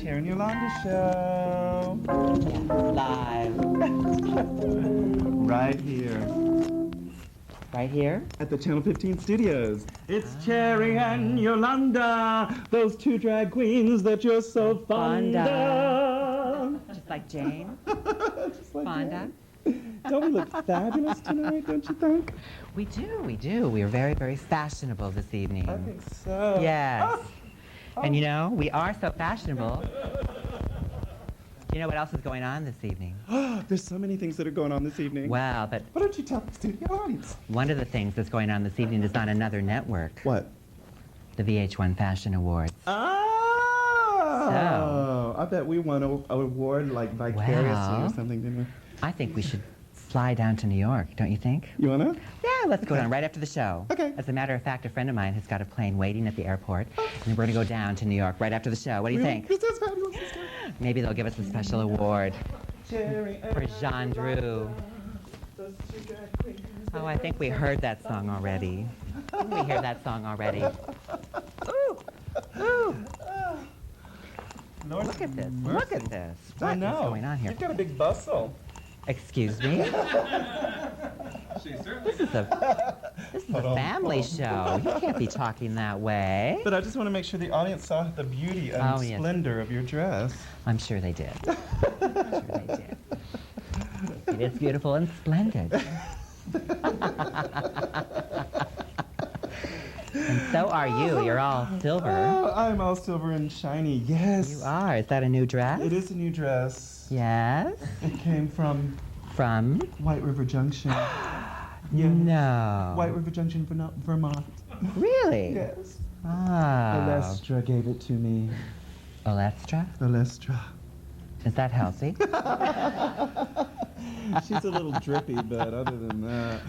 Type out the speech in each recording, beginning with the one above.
Cherie Yolanda Show. Live. Right here. Right here? At the Channel 15 studios. It's Cherie and Yolanda, those two drag queens that you're so fond of. Just like Jane. Just like Fonda. Jane. Don't we look fabulous tonight, don't you think? We do. We are very, very fashionable this evening. I think so. Yes. And you know, we are so fashionable. You know what else is going on this evening? There's so many things that are going on this evening. Well, but Why don't you tell the studio audience? one of the things that's going on this evening is on another network, What? the VH1 Fashion Awards. Oh! I bet we won an award like vicariously Well. or something, didn't we? I think we should fly down to New York, don't you think? You wanna? Yeah, let's go down right after the show. Okay. As a matter of fact, a friend of mine has got a plane waiting at the airport, and we're going to go down to New York right after the show. What do you think? This is fabulous. Let's go. Maybe they'll give us a special award Cherie and for Jean Drew. those two drag queens. Oh, I think we heard that song already. Didn't we hear that song already? Ooh! Ooh! Lord Look at this. mercy. Look at this. I What is know. going on here? You've got a big bustle. Excuse me? This is a family show. You can't be talking that way. But I just want to make sure the audience saw the beauty and Oh, yes. splendor of your dress. I'm sure they did. I'm sure they did. It is beautiful and splendid. And so are you. You're all silver. Oh, I'm all silver and shiny. Yes. You are. Is that a new dress? It is a new dress. Yes. It came from From? White River Junction. No. White River Junction, Vermont. Really? Yes. Ah. Alestra gave it to me. Olestra? Alestra. Is that healthy? She's a little drippy, but other than that.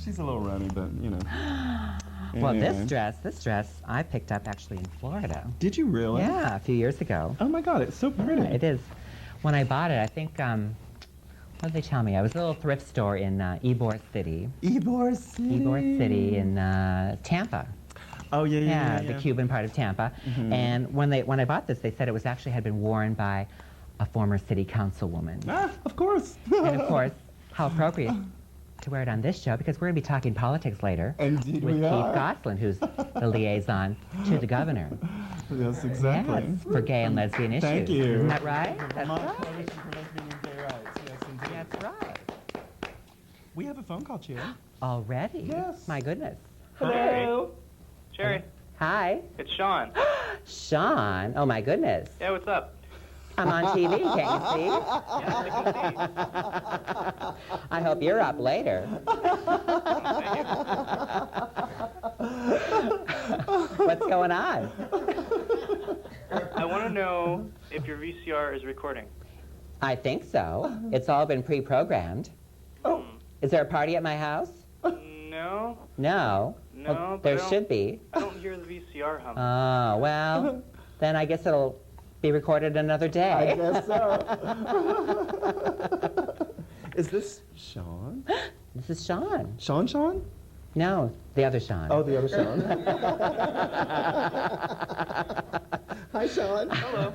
She's a little runny, but you know. Well, Anyway. this dress I picked up actually in Florida. Did you really? Yeah, a few years ago. Oh my God, it's so pretty. Yeah, it is. When I bought it, I think, what did they tell me? I was at a little thrift store in Ybor City. Ybor City. Ybor City in Tampa. Oh yeah. The Cuban part of Tampa. Mhm. And when I bought this, they said it was actually had been worn by a former city councilwoman. Ah, of course. And of course, how appropriate to wear it on this show, because we're going to be talking politics later Indeed with we Keith are. Goslant, who's the liaison to the governor. Yes, exactly. Yes, for gay and lesbian issues. Thank you. Isn't that right? That's Vermont right. Coalition for Lesbian and Gay Rights. Yes, indeed. That's right. We have a phone call, Cherie. Already? Yes. My goodness. Hello. Cherie, Hi. it's Sean. Sean. Oh, my goodness. Yeah, what's up? I'm on TV, can't you see? Yeah, I can see. I hope you're up later. What's going on? I want to know if your VCR is recording. I think so. It's all been pre-programmed. Oh. Is there a party at my house? No, No. no. Well, but there I don't- should be. I don't hear the VCR hum. Oh, well, then I guess it'll be recorded another I day. guess so. Is this Sean? This is Sean. Sean? No, the other Sean. Oh, the other Sean. Hi, Sean. Hello.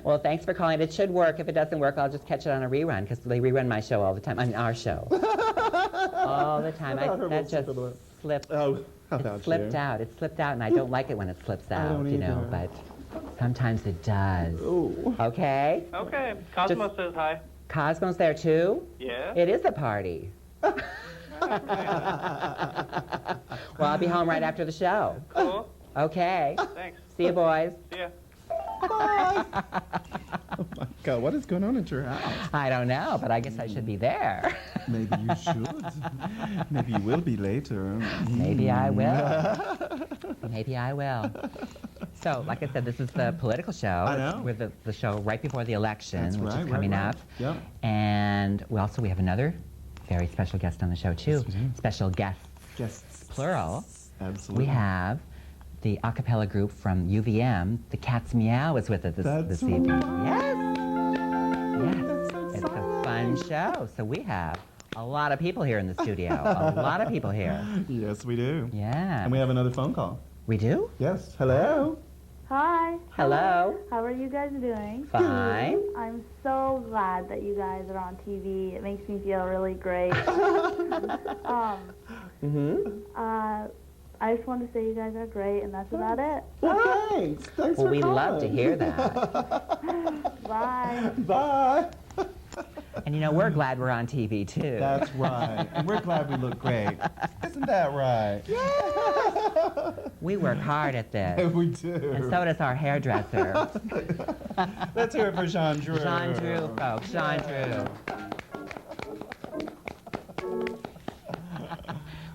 Well, thanks for calling. It should work. If it doesn't work, I'll just catch it on a rerun, because they rerun my show all the time. I mean, our show. All the time. What about her That little just slip slipped. Oh, how It about slipped you? out. It slipped out, and I don't like it when it slips out, don't you know, either. but sometimes it does. Ooh. Okay? Okay, Cosmo says hi. Cosmo's there, too? Yeah? It is a party. Well, I'll be home right after the show. Cool. Okay. Thanks. See you, boys. See ya. Oh my God, what is going on at your house? I don't know, but I guess I should be there. Maybe you should. Maybe you will be later. Maybe I will. Maybe I will. So, like I said, this is the political show. I know. We're the show right before the election, That's which right, is coming right. up. Yep. And we have another very special guest on the show, too. Yes, we do. Special guests, Guests. plural. Absolutely. We have the a cappella group from UVM, the Cat's Meow, is with us this evening. Yes. It's a fun show. So we have a lot of people here in the studio. A lot of people here. Yes, we do. Yeah. And we have another phone call. We do? Yes. Hello. Hi. Hello. How are you guys doing? Fine. I'm so glad that you guys are on TV. It makes me feel really great. I just want to say you guys are great, and that's about it. Well, thanks. Thanks Well, for we calling. love to hear that. Bye. Bye. And you know, we're glad we're on TV too. That's right. And we're glad we look great. Isn't that right? Yeah. We work hard at this. We do. And so does our hairdresser. Let's hear it for Jean Drew. Jean Drew, folks. Jean Drew.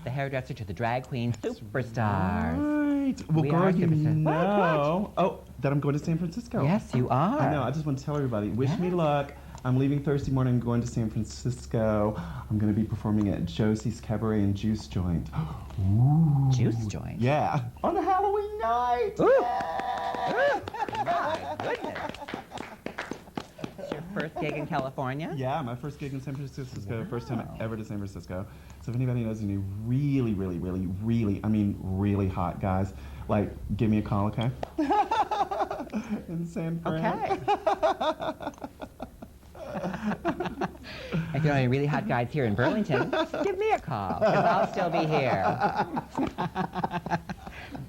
The hairdresser to the drag queen superstars. Right. Well, We girl, are you superstars. know. Oh, that I'm going to San Francisco. Yes, you are. I know. I just want to tell everybody, wish me luck. I'm leaving Thursday morning, going to San Francisco. I'm going to be performing at Josie's Cabaret and Juice Joint. Ooh. Juice joint. Yeah. On a Halloween night. Ooh. Yeah. My goodness. It's your first gig in California? Yeah, my first gig in San Francisco, first time ever to San Francisco. So if anybody knows any really, really, really, really, I mean really hot guys, like, give me a call, okay? In San Fran. Okay. If you know any really hot guys here in Burlington, give me a call, because I'll still be here.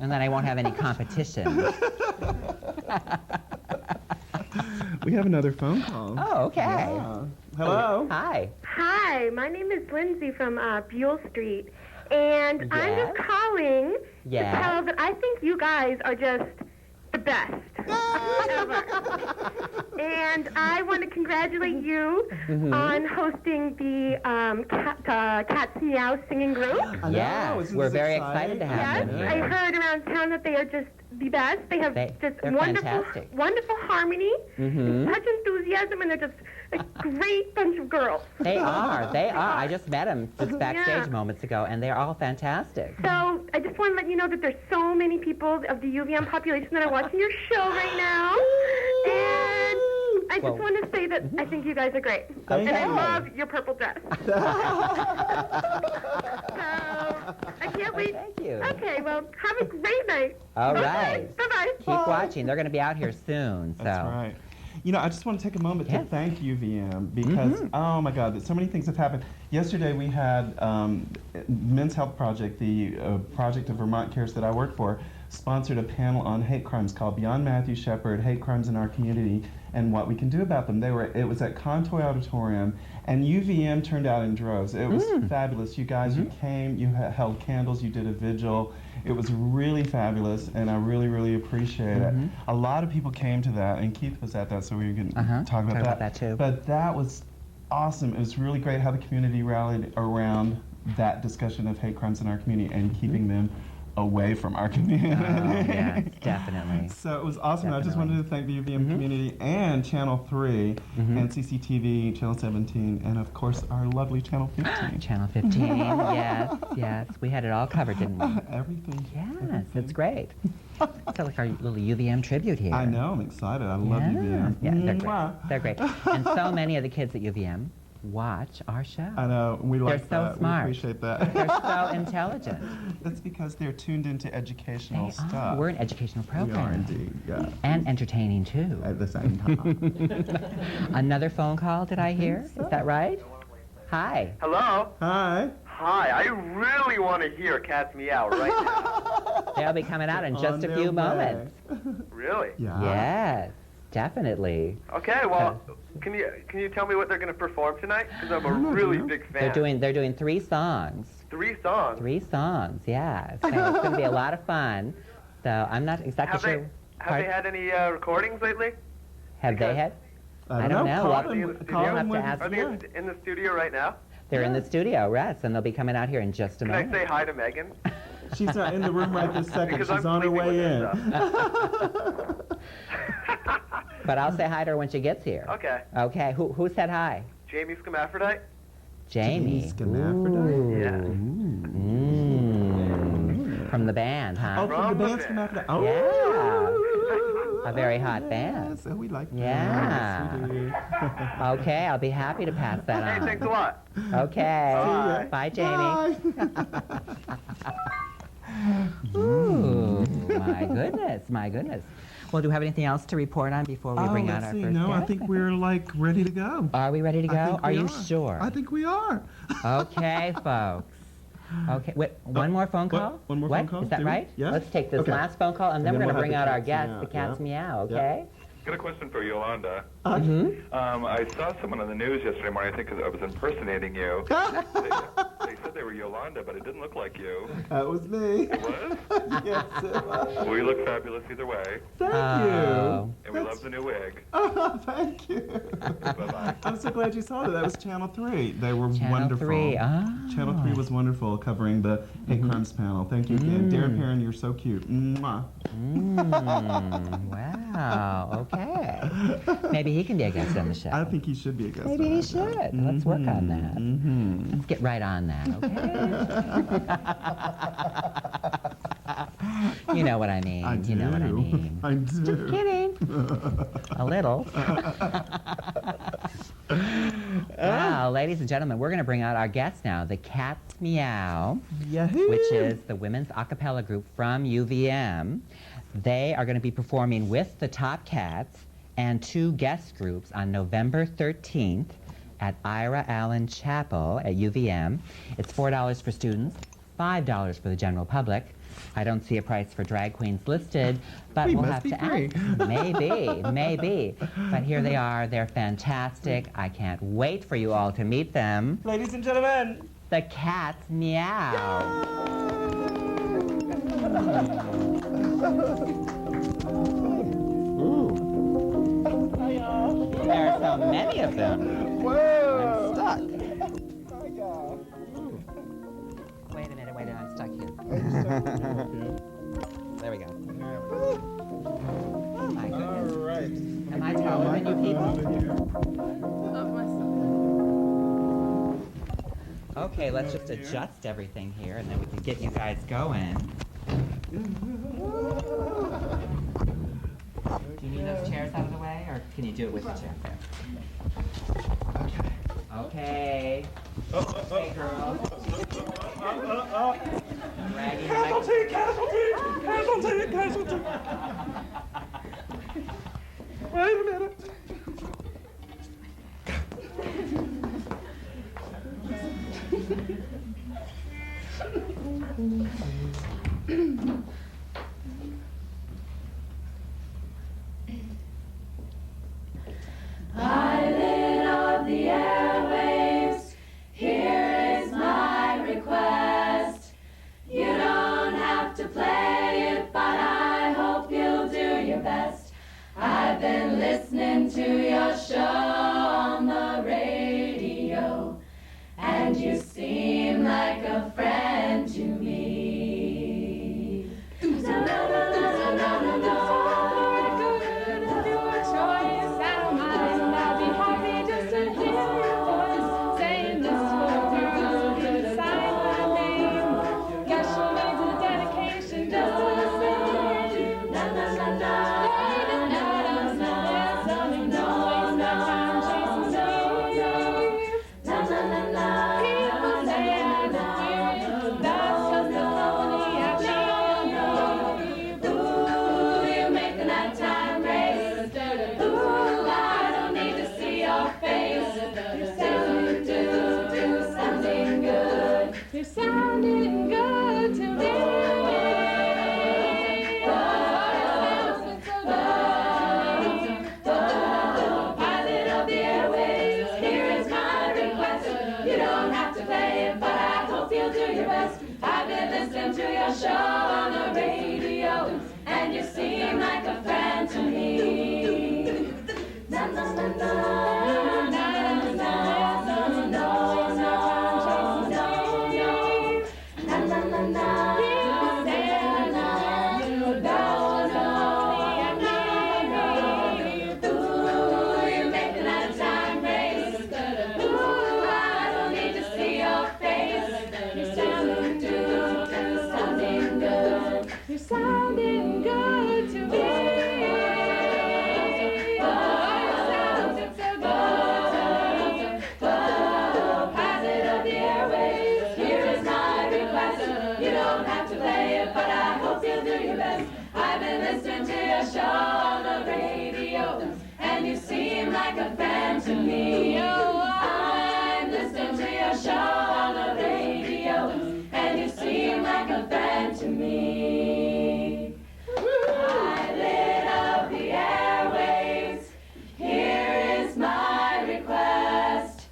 And then I won't have any competition. We have another phone call. Oh, okay. Yeah. Hello. Hi. Hi, my name is Lindsay from Buell Street, and I'm Yes? just calling Yes? to tell that I think you guys are just the best ever. And I want to congratulate you on hosting the Cat's Meow singing group. I know, Yes, isn't we're this very exciting? excited to have Yes, them I here. heard around town that they are just the best. They have They're wonderful, fantastic. wonderful harmony, Mhm. such enthusiasm, and they're just a great bunch of girls. They are. I just met them just backstage Yeah. moments ago, and they're all fantastic. So I just want to let you know that there's so many people of the UVM population that are watching your show right now. And I just want to say that I think you guys are great. Thank and I you. love your purple dress. So I can't wait. Thank you. Okay, well, have a great night. All Okay, right. Bye-bye. Keep watching. They're going to be out here soon. So. That's right. You know, I just want to take a moment to Yes. thank UVM because, oh my God, so many things have happened. Yesterday we had Men's Health Project, the project of Vermont Cares that I work for, sponsored a panel on hate crimes called Beyond Matthew Shepard, Hate Crimes in Our Community and What We Can Do About Them. It was at Contoy Auditorium, and UVM turned out in droves. It was fabulous. You guys, you came, you held candles, you did a vigil. It was really fabulous, and I really, really appreciate it. A lot of people came to that, and Keith was at that, so we can talk about that. too. But that was awesome. It was really great how the community rallied around that discussion of hate crimes in our community and keeping them away from our community. Yes, definitely. So it was awesome. I just wanted to thank the UVM community and Channel 3 and CCTV, Channel 17, and of course our lovely Channel 15. Channel 15. Yes, yes. We had it all covered, didn't we? Everything. Yes, it's great. It's like our little UVM tribute here. I know. I'm excited. I love UVM. Yeah, they're Mwah. great. They're great. And so many of the kids at UVM watch our show. I know. We like so that. smart. We appreciate that. They're so intelligent. That's because they're tuned into educational They stuff. are. We're an educational We are program. indeed. Yeah. And entertaining, too. At the same time. Another phone call, did I hear? Is that right? Hi. Hello? Hi. Hi, I really want to hear Cat's Meow right now. They'll be coming out in just On a their few way. moments. Really? Yeah. Yes, definitely. Okay, well, can you tell me what they're going to perform tonight? Because I'm a really big fan. They're doing 3 songs. 3 songs. 3 songs, yeah. So it's going to be a lot of fun. So I'm not exactly Have sure. they had any recordings lately? Have they had? I don't know. Call Well, them, we'll call have them to when- ask Are they in the studio right now? They're in the studio, yes, and they'll be coming out here in just a Can I moment. say hi to Megan? She's not in the room right this second. Because She's I'm on her sleeping way with in. her But I'll say hi to her when she gets here. Okay. Okay, who said hi? Jamie Schemaphrodite? Jamie. Schemaphrodite? Yeah. From the band, huh? Oh, from the bands from after that. Oh. Yeah. A very hot band. So we like that. Yeah. Yes, we do. Okay, I'll be happy to pass that on. Hey, thanks a lot. Okay. Bye. Bye, Jamie. Bye. Ooh, my goodness, my goodness. Well, do we have anything else to report on before we bring out our first No, I guest? think we're like ready to go. Are we ready to I go? think Are we you are. sure? I think we are. Okay, folks. Okay, wait, one more phone what? call? One more What? phone call? Is that Do we? right? Yeah. Let's take this Okay. last phone call, and then then we're going to we'll bring have out the our cat's guest, meow. the cat's Yeah. meow, Yeah. okay? Got a question for Yolanda. Mm-hmm. I saw someone on the news yesterday morning, I think, because I was impersonating you. They said they were Yolanda, but it didn't look like you. That was me. It was? Yes, it was. Well, you look fabulous either way. Thank Oh. you. And we love the new wig. Oh, thank you. Bye-bye. I'm so glad you saw that. That was Channel 3. They were Channel wonderful. 3, Channel 3 was wonderful covering the hate crimes panel. Thank you again. Darren Perrin, you're so cute. Mwah. Wow, okay. Maybe he can be a guest on the show. I think he should be a guest. Maybe on he that show. should. Let's work on that. Mm-hmm. Let's get right on that, okay? You know what I mean. I do. You know what I mean. I do. Just kidding. A little. Wow, ladies and gentlemen, we're going to bring out our guest now, the Cat's Meow, Yahoo! which is the women's a cappella group from UVM. They are going to be performing with the Top Cats and 2 guest groups on November 13th at Ira Allen Chapel at UVM. It's $4 for students, $5 for the general public. I don't see a price for drag queens listed, but We we'll must have be to free. ask. Maybe. But here they are. They're fantastic. I can't wait for you all to meet them. Ladies and gentlemen, The Cat's Meow. There are so many of them. Whoa! I'm stuck. Wait a minute, I'm stuck here. There we go. Oh my goodness. All right. Am I taller than you people? Okay, let's just adjust everything here and then we can get you guys going. Do you need those chairs out of the way or can you do it with the chair? Okay. Okay, girls. Dragging casualty. Wait a minute. Pilot of the airwaves, here is my request. You don't have to play it, but I hope you'll do your best. I've been listening to your show on the radio, and you seem like a friend to me. You're sounding good to me. Pilot of the airwaves, here is my request. You don't have to play it, but I hope you'll do your best. I've been listening to your show on the radio, and you seem like a friend to me. Na na na na. Sounding good. best. I've been listening to your show on the radio, and you seem like a fan to me. Oh, I'm listening to your show on the radio, and you seem like a fan to me. I lit up the airwaves. Here is my request.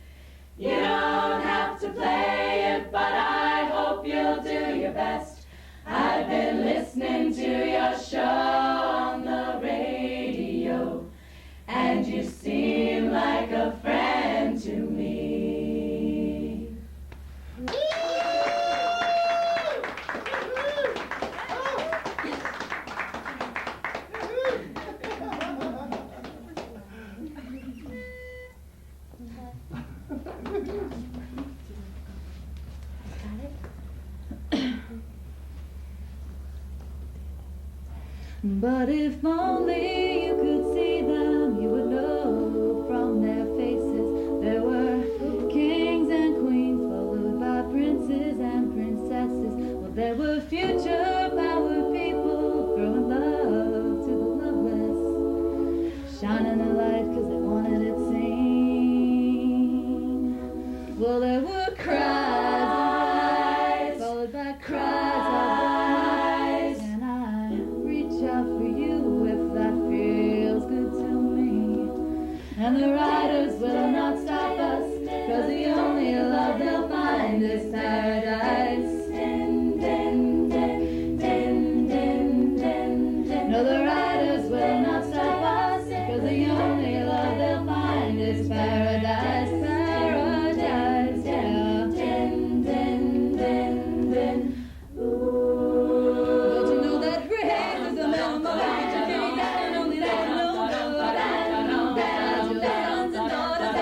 You don't have to play it, but I hope you'll do your best. I've been listening to your show on the radio, and you seem like a friend to me. But if only you could see them, you would know from their faces. There were kings and queens, followed by princes and princesses. Well, there were future power people throwing love to the loveless, shining a light because they wanted it seen. Well, there were cries, followed by cries of eyes, and I reach out for you if that feels good to me. And the riders will not stop us, cause the only love they'll find is paradise. No, the riders will not stop us, cause the only love they'll find is paradise. Paradise, yeah. Don't you know that praise is the minimum wage? You can't get it, only that no. Your sons and daughters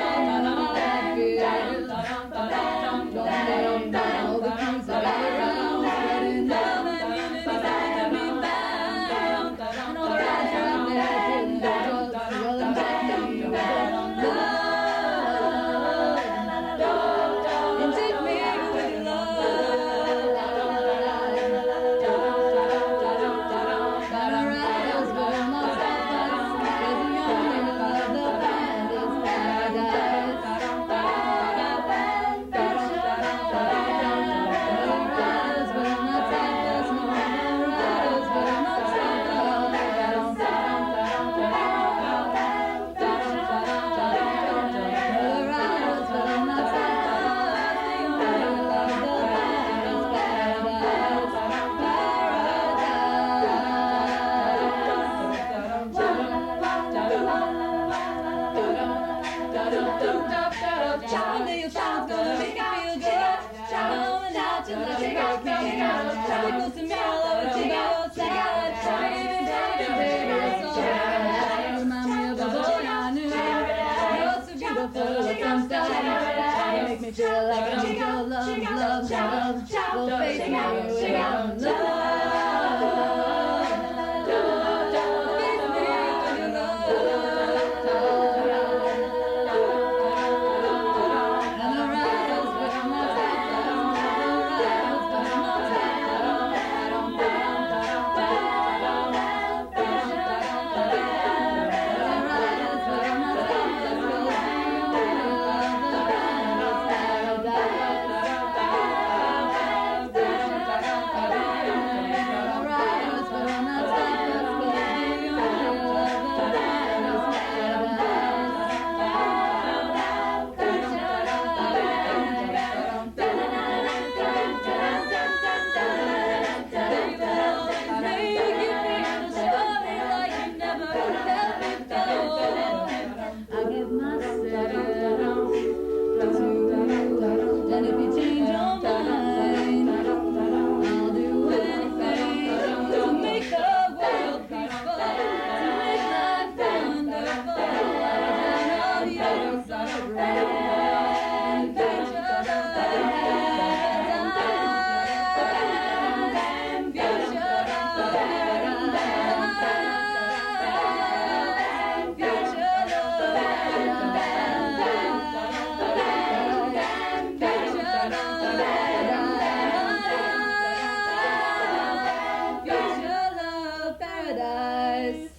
paradise.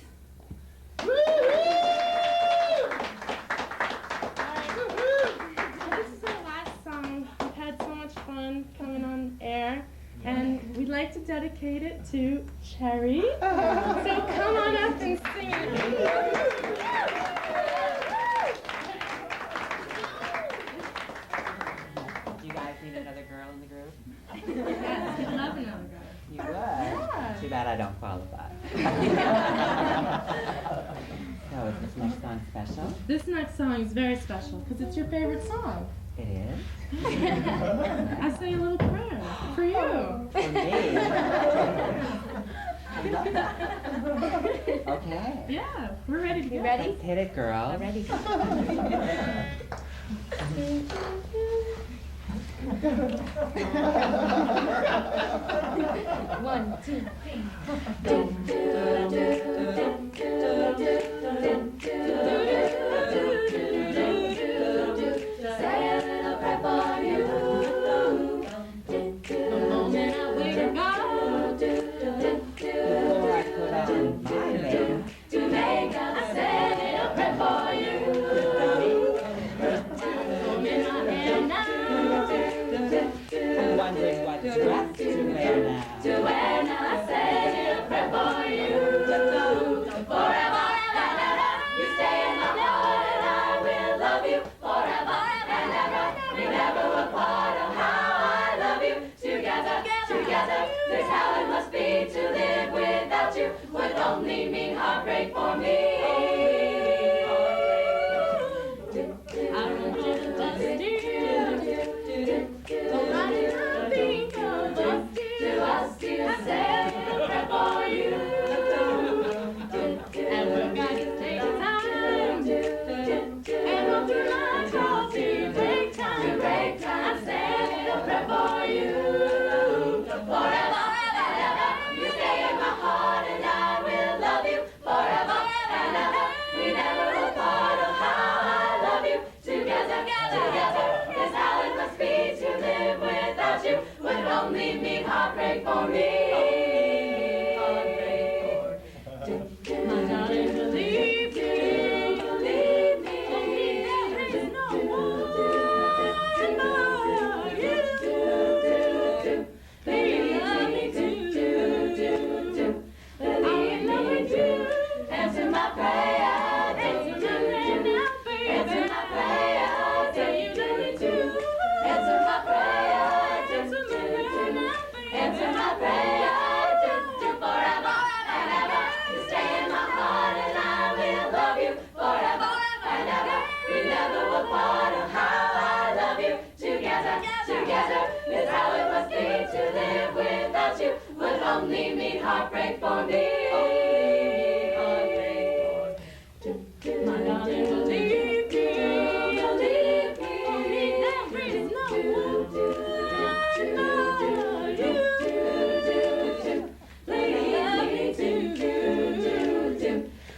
This is our last song. We've had so much fun coming on air, and we'd like to dedicate it to Cherie. So come on up and sing it. Do you guys need another girl in the group? Yes, we'd love another girl. You would? Yeah. Too bad I don't qualify. So is this next song special? This next song is very special because it's your favorite song. It is? I say a little prayer for you. For me? I love that. Okay. Yeah, we're ready to go. Ready? Let's hit it, girl. Ready? One, two, three. Say a little prayer for you. The moment I wake up, Before I put on my makeup, To make us say a prayer for you. in my hand now. I'm wondering what dress to wear now. To wear now, I say a prayer for you. Forever and ever, you stay in my heart, and I will love you forever and ever. We never will part. Oh, how I love you. Together, together, this how it must be to live without you. Would only mean heartbreak for me. I want you to just do. So I think of just To us to say a prayer for you. and we're gonna take time. And hope you like coffee, break To time. break time, say a prayer for you. Forever and ever, you stay in my heart, and I will love you forever and ever. We never will part. Oh, how I love you. Together, together, is how it must be to live without you. Would only mean heartbreak for me. My darling, believe me. Believe me. There is no one but you. Baby, love me too. I'm in love with you. Answer my prayer, Answer my prayer now, baby. answer my prayer, Say you love me too. answer my prayer, Answer my prayer now, baby. answer my prayer, forever and ever. You stay in my heart, and I will love you forever and ever. We never will part. Oh, how I love you. Together, together, is how it must be to live without you. Would only mean heartbreak for me. My darling, believe me. Believe me. There is no one but you. Believe me too.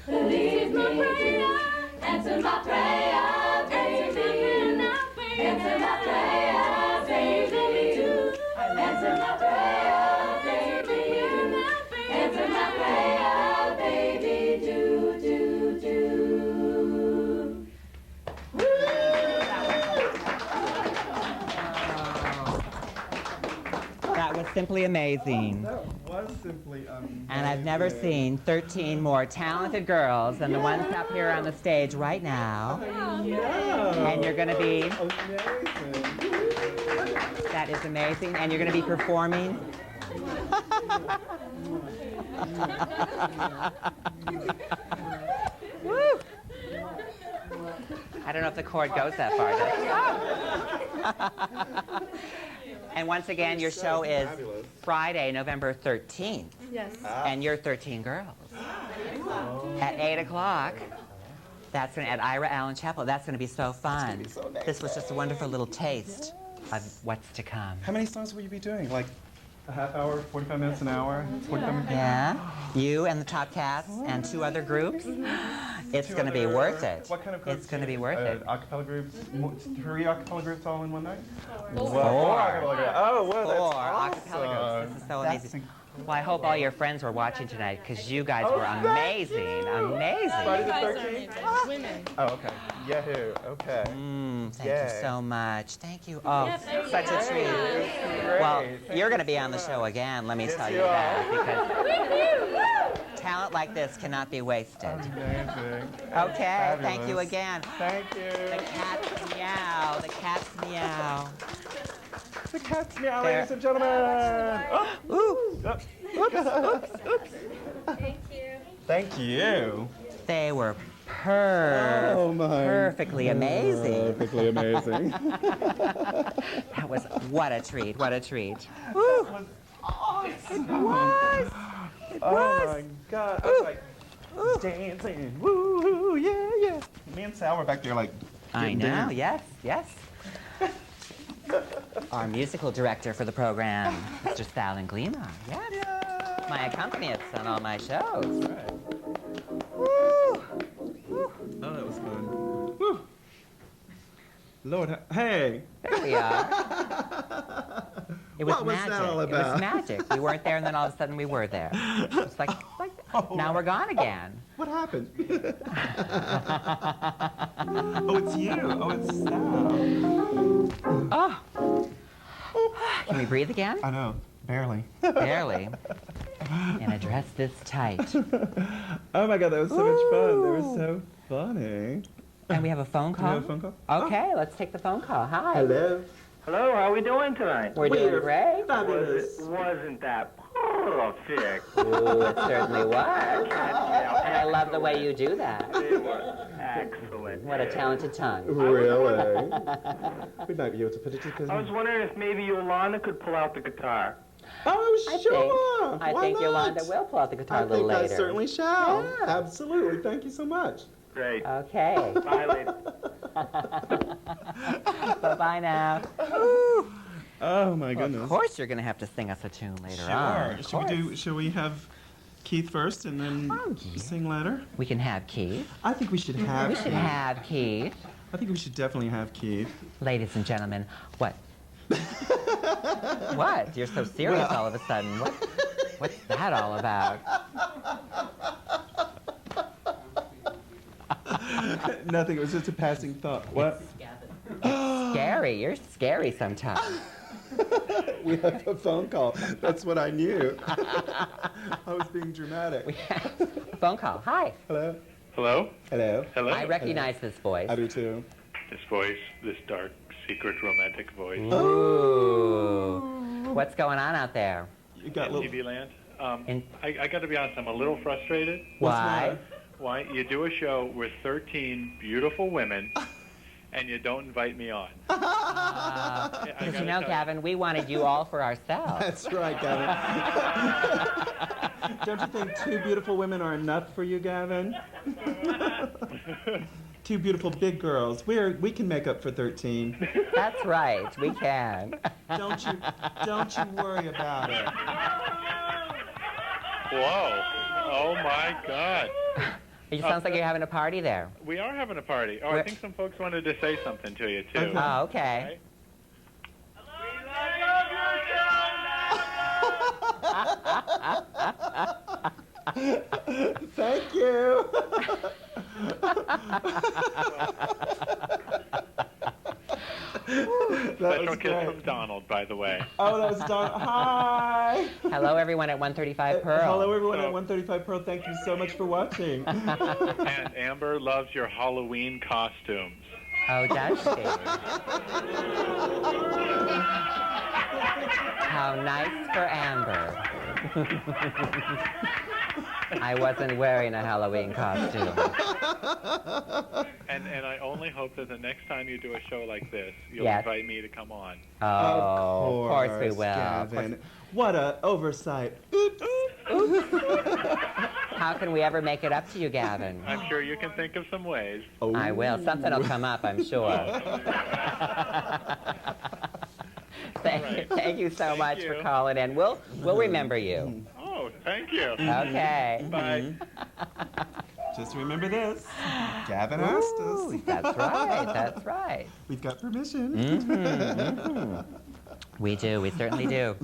Believe me too. Answer my prayer, baby. Answer my prayer, baby. Answer my prayer, baby. Answer my prayer, baby. Do. That was simply amazing. That was simply amazing. And I've never seen 13 more talented girls than the ones up here on the stage right now. Yeah. And you're going to be, Amazing. that is amazing, and you're going to be performing. Woo! I don't know if the cord goes that far, does it? And once again, your show is Fabulous. Friday, November 13th. Yes. And you're 13 girls. At 8 o'clock. That's going to at Ira Allen Chapel. That's going to be so fun. be so nice. This was just a wonderful little taste of what's to come. How many songs will you be doing? Like a half hour, 45 minutes, an hour? 45 minutes? Yeah, you and the Top Cats and 2 other groups. It's going to be worth it. What kind of groups? It's going to be worth it. Acapella groups? 3 acapella groups all in one night? Four. Four acapella groups. Oh, wow, that's Four awesome. acapella groups. This is so That's amazing. Well, I hope all your friends were watching tonight because you guys were amazing. Amazing. Friday the 13th? Women. Oh, okay. Yahoo. Okay. Thank Yay. you so much. Thank you. Oh, Yeah, thank you. such a treat. Great. Well, Thank you're going to you be so on the show much. again, let me Yes, tell you you that. Because talent like this cannot be wasted. Amazing. Okay, thank you Fabulous. again. Thank The you. cat's meow. The cat's meow. The cat's meow, There. ladies and gentlemen. Oh, Ooh. oops. Thank you. Thank you. They were Oh my. perfectly amazing. Perfectly amazing. That was, what a treat, what a treat. That was awesome. It was. It Oh was. my God. I was like dancing. Woo, yeah, yeah. Me and Sal were back there like. I getting know, down. yes, yes. Our musical director for the program, Mr. Sal Glima. Yes. My accompanist on all my shows. That's right. Woo. Oh, that was fun. Woo. Lord, hey. There we are. It was What was magic. that all It about? was magic. We weren't there, and then all of a sudden we were there. It's like now we're gone again. What happened? Oh, it's you. Oh, it's Sal. Oh. Can we breathe again? I know. Barely. Barely. And a dress this tight. Oh my God, that was so much fun. They were so funny. And we have a phone Do call? you have a phone call? Okay, let's take the phone call. Hi. Hello. Hello, how are we doing tonight? We're doing great. Fabulous. Wasn't that perfect? Ooh, it certainly was. And I love the way you do that. It was excellent. What a talented tongue. Really? We might be able to put it together. I was wondering if maybe Yolanda could pull out the guitar. Oh, sure. I Why think not? Yolanda will pull out the guitar I a little think later. I certainly shall. Yeah. Absolutely. Thank you so much. Great. Okay. Bye, ladies. Bye-bye now. Oh my Well, goodness. of course you're going to have to sing us a tune later on. Sure. Should we have Keith first and then sing later? We can have Keith. I think we should have We should have Keith. I think we should definitely have Keith. Ladies and gentlemen, what? What? You're so serious all of a sudden. What's that all about? Nothing. It was just a passing thought. What? Scary. You're scary sometimes. We have a phone call. That's what I knew. I was being dramatic. We have a phone call. Hi. Hello? Hello? Hello? Hello? I recognize this voice. I do too. This voice, this dark, secret, romantic voice. Ooh. What's going on out there? You got in little... TV land. In- I got to be honest, I'm a little frustrated. Why? Why? You do a show with 13 beautiful women, and you don't invite me on. Because you know, Gavin, we wanted you all for ourselves. That's right, Gavin. Don't you think two beautiful women are enough for you, Gavin? Two beautiful big girls. We can make up for 13. That's right, we can. Don't you worry about it. Whoa. Oh, my God. It sounds like you're having a party there. We are having a party. Oh, I think some folks wanted to say something to you, too. Oh, okay. Thank you. Special kiss from Donald, by the way. Oh, that was Donald. Hi. Hello, everyone at 135 Pearl. Hello, everyone at 135 Pearl. Thank you so much for watching. And Amber loves your Halloween costumes. Oh, does she? How nice for Amber. I wasn't wearing a Halloween costume. And I only hope that the next time you do a show like this, you'll Yes. invite me to come on. Oh, of course we will. Gavin. What a oversight. How can we ever make it up to you, Gavin? I'm sure you can think of some ways. Oh. I will. Something will come up, I'm sure. Thank you so much for calling in. We'll remember you. Oh, thank you. Okay. Bye. Just remember this. Gavin asked us. That's right. That's right. We've got permission. We do. We certainly do.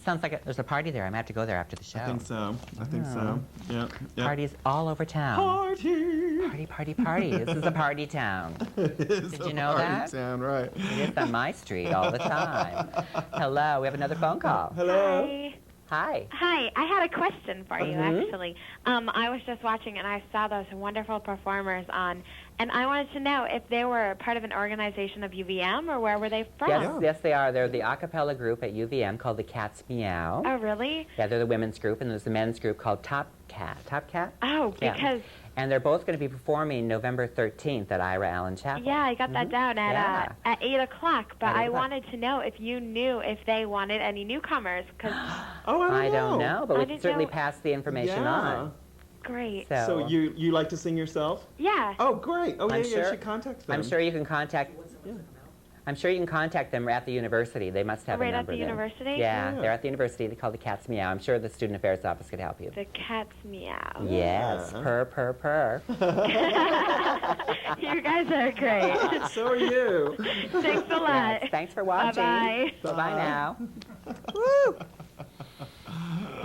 Sounds like there's a party there. I might have to go there after the show. I think so. I think so. Yeah. Parties all over town. Party. Party, party, party. This is a party town. Did you know that? Party town, right. It is on my street all the time. Hello. We have another phone call. Hello. Hi. Hi. Hi, I had a question for you, actually. I was just watching and I saw those wonderful performers on, and I wanted to know if they were part of an organization of UVM or where were they from? Yes, they are. They're the acapella group at UVM called the Cats Meow. Oh, really? Yeah, they're the women's group, and there's the men's group called Top Cat. Top Cat? Oh, because... Yeah. And they're both going to be performing November 13th at Ira Allen Chapel. Yeah, I got that down at 8 o'clock, but I 8 o'clock. wanted to know if you knew if they wanted any newcomers, because... I don't know, but we can certainly know. pass the information on. Great. So you like to sing yourself? Yeah. Oh, great. Oh, I'm yeah, sure, you should contact them. I'm sure you can contact... I'm sure you can contact them at the university. They must have a Right at number the there. university? Yeah, they're at the university. They call the Cats Meow. I'm sure the Student Affairs Office could help you. The Cats Meow. Yes, purr. You guys are great. So are you. Thanks a lot. Yes, thanks for watching. Bye-bye. Bye-bye now. Woo!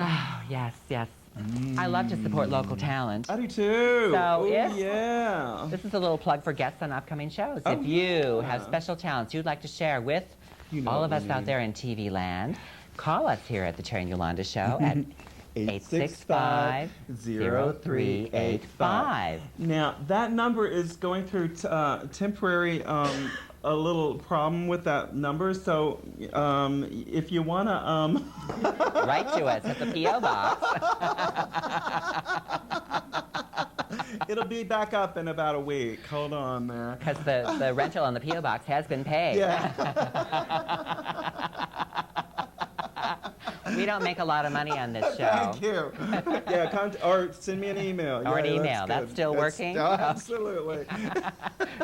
Oh, yes. I love to support local talent. I do too. So This is a little plug for guests on upcoming shows. If you have special talents you'd like to share with all of us out there in TV land, call us here at the Cherie and Yolanda Show at 865-0385. Now, that number is going through temporary, a little problem with that number, so if you want to... Write to us at the P.O. Box. It'll be back up in about a week. Hold on there. Because the rental on the P.O. Box has been paid. Yeah. We don't make a lot of money on this show. Thank you. Yeah, or send me an email. Or an email. That's still working? Absolutely.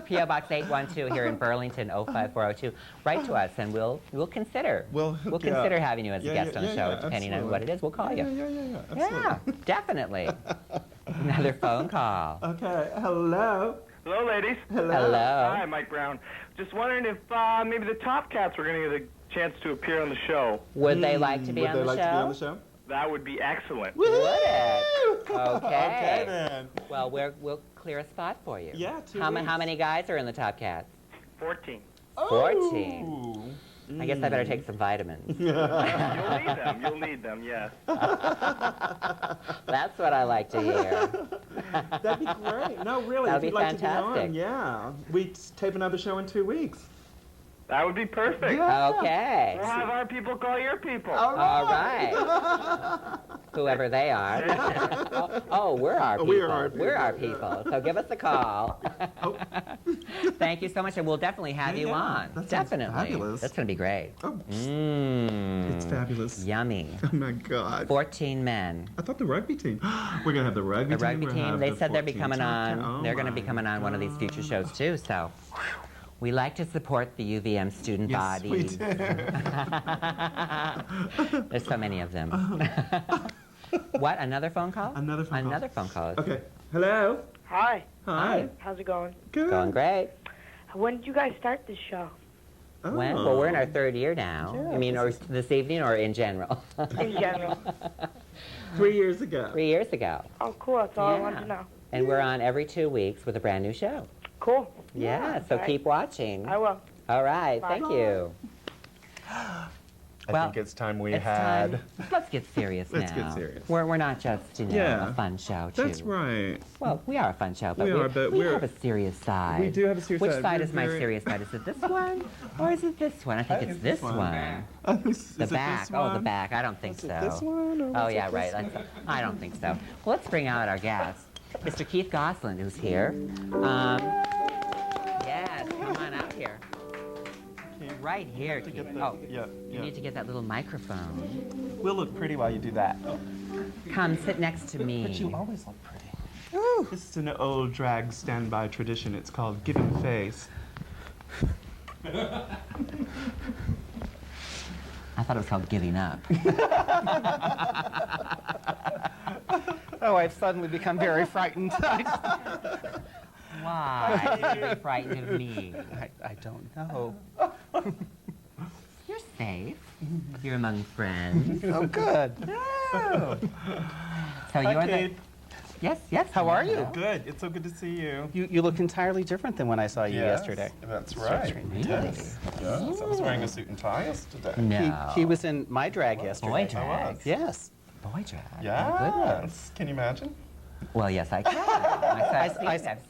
P.O. Box 812 here in Burlington, 05402. Write to us, and we'll consider. We'll consider having you as a guest on the show, depending on what it is. We'll call you. Yeah, definitely. Another phone call. Okay. Hello. Hello, ladies. Hello. Hi, Mike Brown. Just wondering if maybe the Top Cats were going to get a chance to appear on the show. Would they like to be on the show? That would be excellent. Would it? Okay. Okay, then. Well, we'll clear a spot for you. Yeah, 2 How weeks. many guys are in the Top Cats? 14. 14. I guess I better take some vitamins. You'll need them, yes. That's what I like to hear. That'd be great. No, really. That'd if you'd be like fantastic. to be on, yeah. We tape another show in 2 weeks. That would be perfect. Yeah. Okay. We'll have our people call your people. All right. Whoever they are. We're our people. We're our people. So give us a call. Thank you so much, and we'll definitely have you on. That sounds Definitely. fabulous. That's going to be great. It's fabulous. Yummy. Oh my God. 14 men. I thought the rugby team. We're gonna have the rugby team. The rugby We'll team. have They the said they'll be 14 coming on. top 10. They're going to be coming on one of these future shows too. So. We like to support the UVM student body. We do. There's so many of them. What? Another phone call? Another phone call. Okay. Hello. Hi. Hi. How's it going? Good. Going great. When did you guys start this show? When? Well, we're in our 3rd year now. Yeah, I mean, or this evening or in general? In general. 3 years ago. 3 years ago. Oh, cool. That's all I wanted to know. And we're on every 2 weeks with a brand new show. Cool. Yeah, so keep watching. I will. All right, Bye. thank you. I think it's time we had. Let's get serious now. Let's get serious. We're not just, a fun show, too. That's right. Well, we are a fun show, but we have a serious side. We do have a serious Which side. side is my serious side? Is it this one or is it this one? I think it's this one. The back. Oh, the back. I don't think so. This one? Oh, yeah, right. I don't think so. Well, let's bring out our guest, Mr. Keith Goslant, who's here. Yes, come on out here. Right here, Keith. You need to get that little microphone. We'll look pretty while you do that. Come, sit next to me. But you always look pretty. Ooh. This is an old drag standby tradition. It's called giving face. I thought it was called giving up. Oh, I've suddenly become very frightened. Why? You're frightened of me. I don't know. You're safe. You're among friends. Oh, good. Oh. So you're the... Yes, yes. How are you? Good. It's so good to see you. You look entirely different than when I saw you yesterday. That's right. Yes. Yes. I was wearing a suit and tie yesterday. No. He was in my drag yesterday. Boy drag. Yes. Boy drag. Yes. Can you imagine? Well, yes, I can.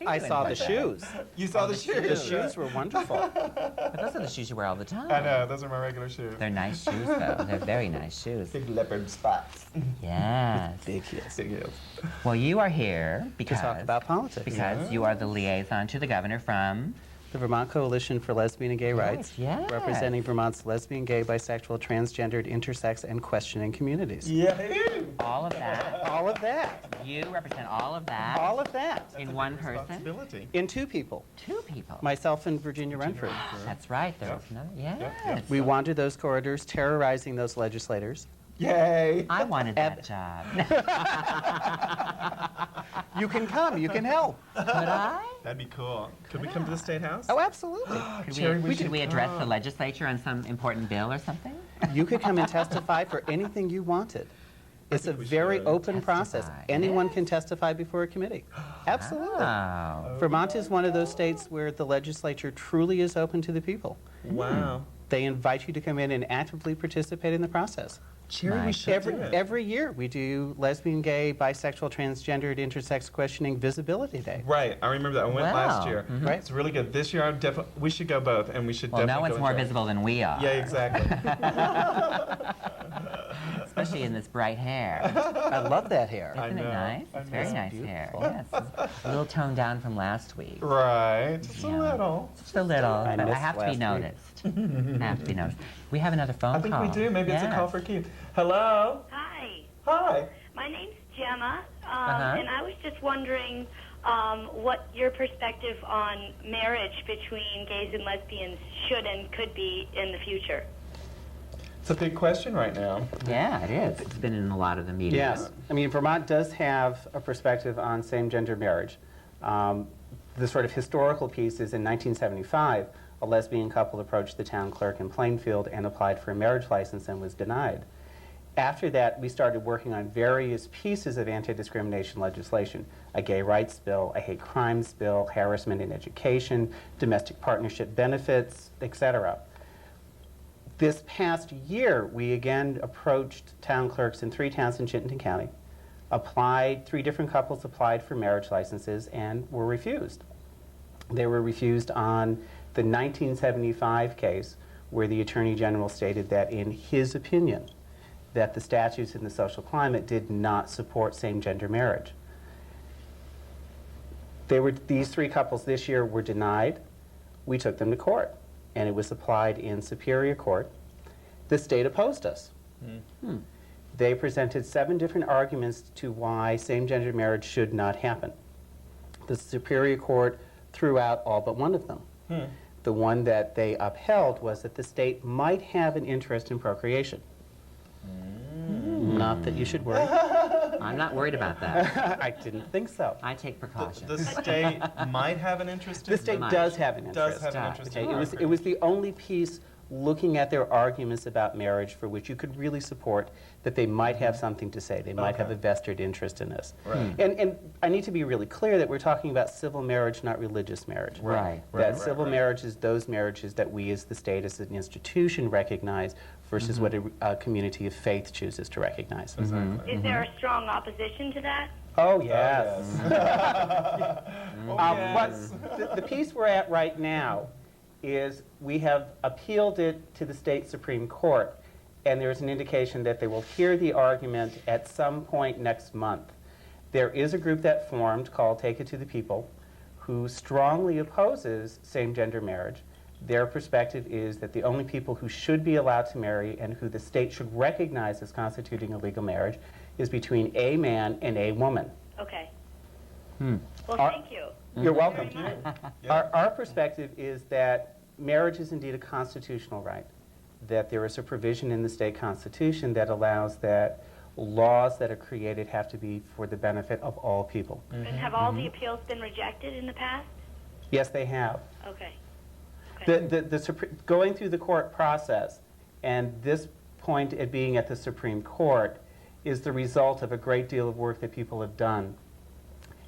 I saw the shoes. You saw the shoes? The shoes were wonderful. But those are the shoes you wear all the time. I know. Those are my regular shoes. They're nice shoes, though. They're very nice shoes. Big leopard spots. Yes. Big heels. Big heels. Well, you are here because... To talk about politics. Because you are the liaison to the governor from... The Vermont Coalition for Lesbian and Gay Rights, yes. representing Vermont's lesbian, gay, bisexual, transgendered, intersex, and questioning communities. Yeah. All of that. All of that. You represent all of that. All of that. In one person. In two people. Two people. Myself and Virginia Renfrew. That's right. There was another. Yes. We wandered those corridors, terrorizing those legislators. Yay. I wanted that job. You can come. You can help. Could I? That'd be cool. Could we come to the State House? Oh, absolutely. Could we address the legislature on some important bill or something? You could come and testify for anything you wanted. It's a very open process. Anyone can testify before a committee. Absolutely. Wow. Vermont is one of those states where the legislature truly is open to the people. Wow. They invite you to come in and actively participate in the process. Cherie, we should do it. Every year we do lesbian, gay, bisexual, transgendered, intersex questioning visibility day. Right, I remember that. I went last year. Mm-hmm. Right. It's really good. This year, we should go both, and we should definitely no one's go more enjoy it. visible than we are. Yeah, exactly. Especially in this bright hair. I love that hair. Isn't it nice? It's very nice hair. Yes. It's a little toned down from last week. Right. Just a little. Just a little. But I have to be last noticed. I have to be noticed. We have another phone call. I think we do. Maybe it's a call for Keith. Hello? Hi. Hi. My name's Gemma, and I was just wondering what your perspective on marriage between gays and lesbians should and could be in the future. It's a big question right now. Yeah, it is. It's been in a lot of the media. Yes. I mean, Vermont does have a perspective on same-gender marriage. The sort of historical piece is in 1975, a lesbian couple approached the town clerk in Plainfield and applied for a marriage license and was denied. After that, we started working on various pieces of anti-discrimination legislation, a gay rights bill, a hate crimes bill, harassment in education, domestic partnership benefits, etc. This past year, we again approached town clerks in 3 towns in Chittenden County, applied, 3 different couples applied for marriage licenses and were refused. They were refused on the 1975 case where the Attorney General stated that in his opinion, that the statutes in the social climate did not support same-gender marriage. These 3 couples this year were denied. We took them to court, and it was applied in Superior Court. The state opposed us. They presented 7 different arguments to why same-gender marriage should not happen. The Superior Court threw out all but one of them. The one that they upheld was that the state might have an interest in procreation. Not that you should worry. I'm not worried about that. I didn't think so. I take precautions. The state might have an interest in The state does have an interest. Does have an interest Okay, in it was the only piece looking at their arguments about marriage for which you could really support that they might have something to say. They might have a vested interest in this. Right. And I need to be really clear that we're talking about civil marriage, not religious marriage. Right. That civil marriage is those marriages that we as the state, as an institution, recognize versus what a community of faith chooses to recognize. Is there a strong opposition to that? Oh, yes. Yes. The piece we're at right now is we have appealed it to the state Supreme Court, and there's an indication that they will hear the argument at some point next month. There is a group that formed called Take It to the People who strongly opposes same-gender marriage. Their perspective is that the only people who should be allowed to marry and who the state should recognize as constituting a legal marriage is between a man and a woman. Okay. Well, thank you. You're welcome. Very much. Our perspective is that marriage is indeed a constitutional right, that there is a provision in the state constitution that allows that laws that are created have to be for the benefit of all people. And have all the appeals been rejected in the past? Yes, they have. Okay. Going through the court process And this point at being at the Supreme Court is the result of a great deal of work that people have done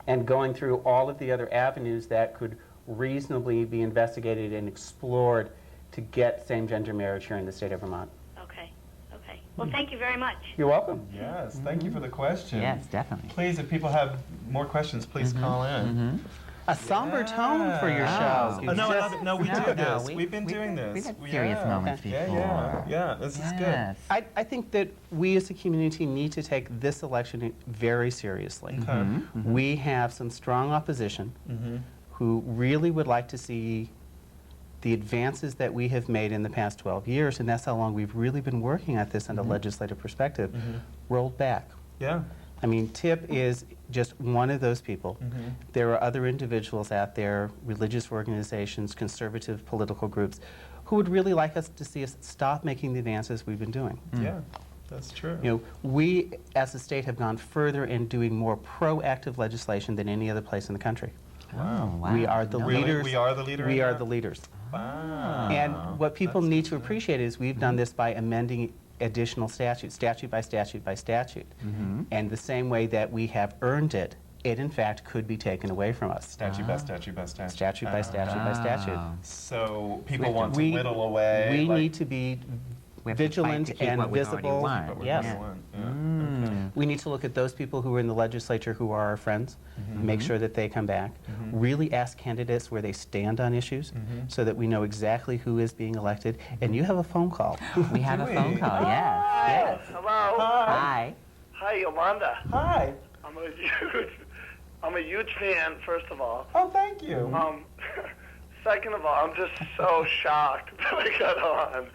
and going through all of the other avenues that could reasonably be investigated and explored to get same-gender marriage here in the state of Vermont. Okay. Okay. Well, thank you very much. You're welcome. Yes, thank you for the question. Yes, definitely. Please, if people have more questions, please call in. A somber tone for your show. Oh, no, we do this. We've been doing this. We've had serious moments before. Yeah, this is good. I think that we as a community need to take this election very seriously. We have some strong opposition who really would like to see the advances that we have made in the past 12 years, and that's how long we've really been working at this in a legislative perspective, rolled back. Yeah. I mean, Tip is just one of those people. There are other individuals out there, religious organizations, conservative political groups, who would really like us to see us stop making the advances we've been doing. Yeah, that's true. You know, we as a state have gone further in doing more proactive legislation than any other place in the country. Wow. We are the leaders. We are the leader. We are the leaders. Wow. And what people need to appreciate is we've done this by amending additional statutes, statute by statute by statute. And the same way that we have earned it, it in fact could be taken away from us. Statute by statute by statute. Statute by statute by statute. So people want to whittle away. We need to be vigilant and visible. Yes. We need to look at those people who are in the legislature who are our friends, make sure that they come back, really ask candidates where they stand on issues so that we know exactly who is being elected. And you have a phone call. We have a phone call, yes. Yes. Hello. Hi. Hi, Yolanda. Hi. I'm a huge fan, first of all. Oh, thank you. Second of all, I'm just so shocked that I got on.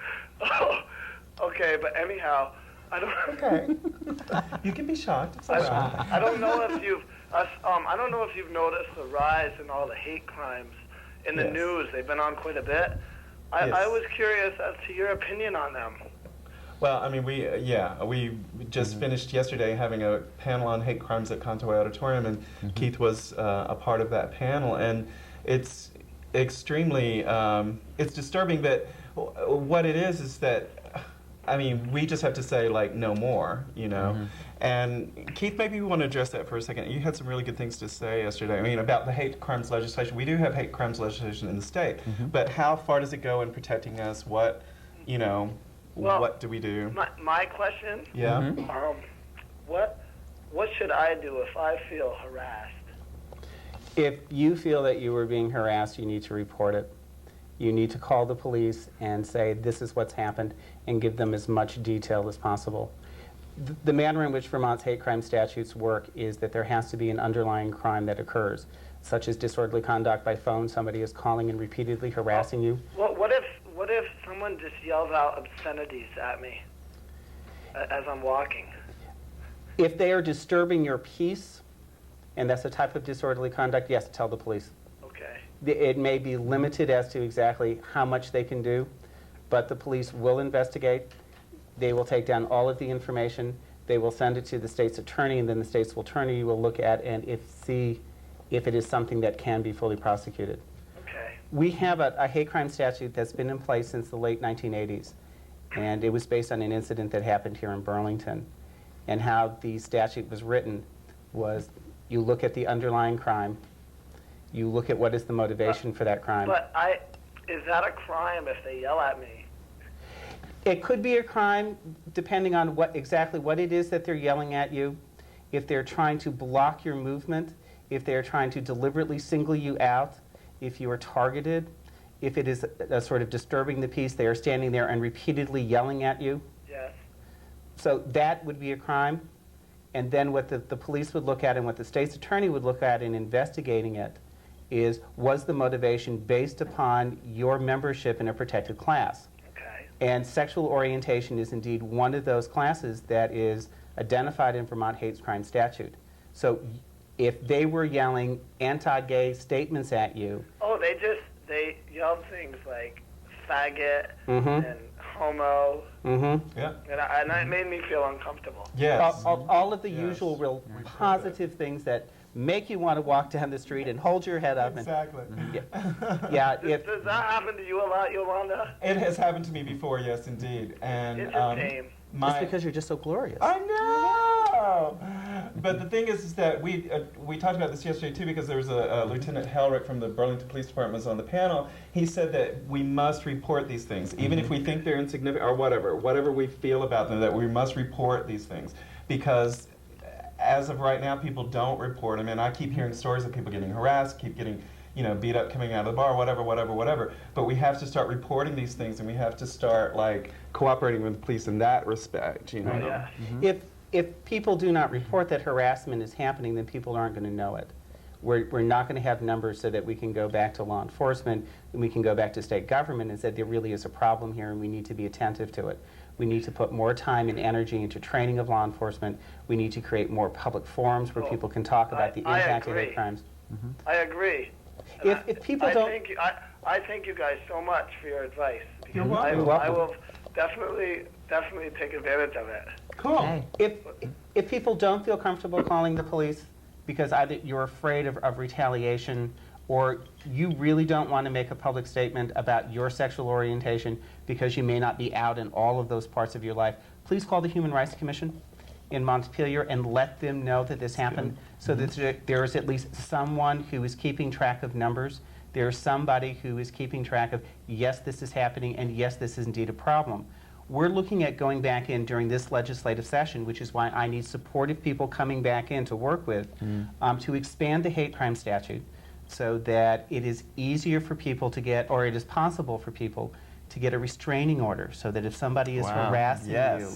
Oh, okay, but anyhow, I don't. Okay. You can be shocked. It's all right. I don't know if you've noticed the rise in all the hate crimes in the news. They've been on quite a bit. I was curious as to your opinion on them. Well, I mean, we just finished yesterday having a panel on hate crimes at Contoy Auditorium, and Keith was a part of that panel, and it's extremely, it's disturbing that what it is that, I mean, we just have to say, like, no more, you know. And Keith, maybe we want to address that for a second. You had some really good things to say yesterday, I mean, about the hate crimes legislation. We do have hate crimes legislation in the state, but how far does it go in protecting us? What, you know, what do we do? My question? Yeah. What should I do if I feel harassed? If you feel that you were being harassed, you need to report it. You need to call the police and say, this is what's happened, and give them as much detail as possible. The manner in which Vermont's hate crime statutes work is that there has to be an underlying crime that occurs, such as disorderly conduct by phone. Somebody is calling and repeatedly harassing you. What if someone just yells out obscenities at me as I'm walking? If they are disturbing your peace, and that's a type of disorderly conduct, yes, tell the police. Okay. It may be limited as to exactly how much they can do, but the police will investigate. They will take down all of the information. They will send it to the state's attorney, and then the state's attorney will look at and see if it is something that can be fully prosecuted. Okay. We have a hate crime statute that's been in place since the late 1980s, and it was based on an incident that happened here in Burlington. And how the statute was written was you look at the underlying crime, you look at what is the motivation for that crime. But is that a crime if they yell at me? It could be a crime depending on exactly what it is that they're yelling at you. If they're trying to block your movement, if they're trying to deliberately single you out, if you are targeted, if it is a sort of disturbing the peace, they are standing there and repeatedly yelling at you. Yes. So that would be a crime. And then what the police would look at and what the state's attorney would look at in investigating it is, was the motivation based upon your membership in a protected class? Okay. And sexual orientation is indeed one of those classes that is identified in Vermont hate crime statute. So if they were yelling anti-gay statements at you... Oh, they yelled things like faggot and homo. Yeah. And it made me feel uncomfortable. Yes. All of the usual real positive things that make you want to walk down the street and hold your head up. Exactly. Does that happen to you a lot, Yolanda? It has happened to me before, yes, indeed. And It's a shame. It's because you're just so glorious. I know. But the thing is that we talked about this yesterday too, because there was a Lieutenant Helrick from the Burlington Police Department was on the panel. He said that we must report these things, even if we think they're insignificant or whatever we feel about them, that we must report these things, because as of right now, people don't report them, and I keep hearing stories of people getting harassed, keep getting beat up coming out of the bar, whatever. But we have to start reporting these things, and we have to start cooperating with the police in that respect. Yeah. If people do not report that harassment is happening, then people aren't going to know it. We're not going to have numbers so that we can go back to law enforcement and we can go back to state government and say there really is a problem here and we need to be attentive to it. We need to put more time and energy into training of law enforcement. We need to create more public forums where people can talk about the impact of hate crimes. I agree. If people don't... I thank you guys so much for your advice. You're welcome. I will definitely take advantage of it. Cool. If people don't feel comfortable calling the police because either you're afraid of retaliation or you really don't want to make a public statement about your sexual orientation because you may not be out in all of those parts of your life, please call the Human Rights Commission in Montpelier and let them know that this happened so that there is at least someone who is keeping track of numbers. There's somebody who is keeping track of, yes, this is happening, and yes, this is indeed a problem. We're looking at going back in during this legislative session, which is why I need supportive people coming back in to work with, to expand the hate crime statute so that it is easier for people to get, or it is possible for people to get a restraining order, so that if somebody is harassing you,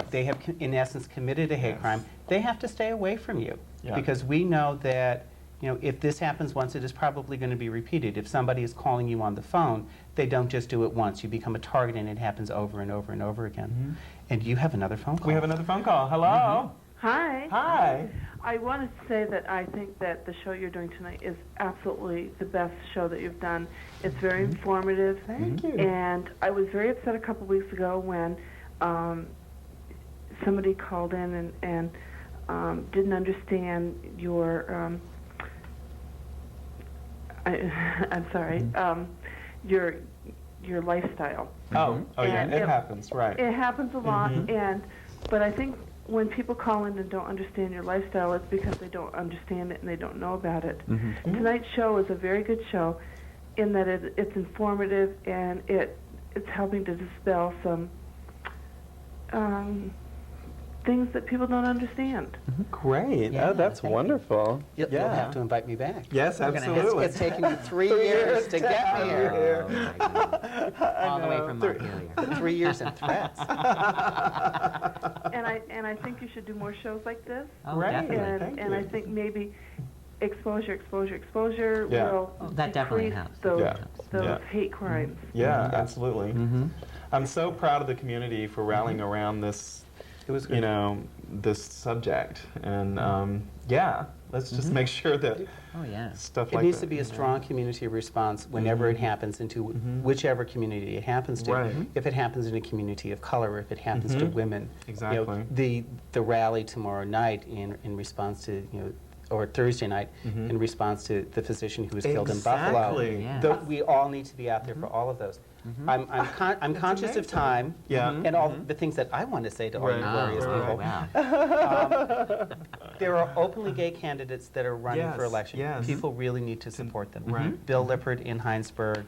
they have, in essence, committed a hate crime, they have to stay away from you. Because we know that if this happens once, it is probably going to be repeated. If somebody is calling you on the phone, they don't just do it once. You become a target, and it happens over and over and over again. And you have another phone call. We have another phone call. Hello. Hi. Hi. I wanted to say that I think that the show you're doing tonight is absolutely the best show that you've done. It's very informative. Thank you. And I was very upset a couple weeks ago when somebody called in and didn't understand your I'm sorry, your lifestyle. Oh yeah, it happens, right. It happens a lot, but I think when people call in and don't understand your lifestyle, it's because they don't understand it and they don't know about it. Tonight's show is a very good show in that it's informative and it's helping to dispel some things that people don't understand. Great. Oh, that's wonderful. You'll have to invite me back. Yes, absolutely. It's taken you 3 years to get me here. All the way from Montpelier. 3 years and threats. And I think you should do more shows like this. Oh, definitely. And I think maybe exposure will that definitely decrease those hate crimes. Yeah, absolutely. I'm so proud of the community for rallying around this. It was this subject, and let's just make sure that stuff like that. It needs to be a strong community response whenever it happens into whichever community it happens to. Right. If it happens in a community of color, if it happens to women. Exactly. The rally tomorrow night in response to or Thursday night in response to the physician who was killed in Buffalo. We all need to be out there for all of those. I'm conscious of time and all the things that I want to say to all you glorious people. There are openly gay candidates that are running for election. People really need to support them. Bill Lippert in Heinsberg,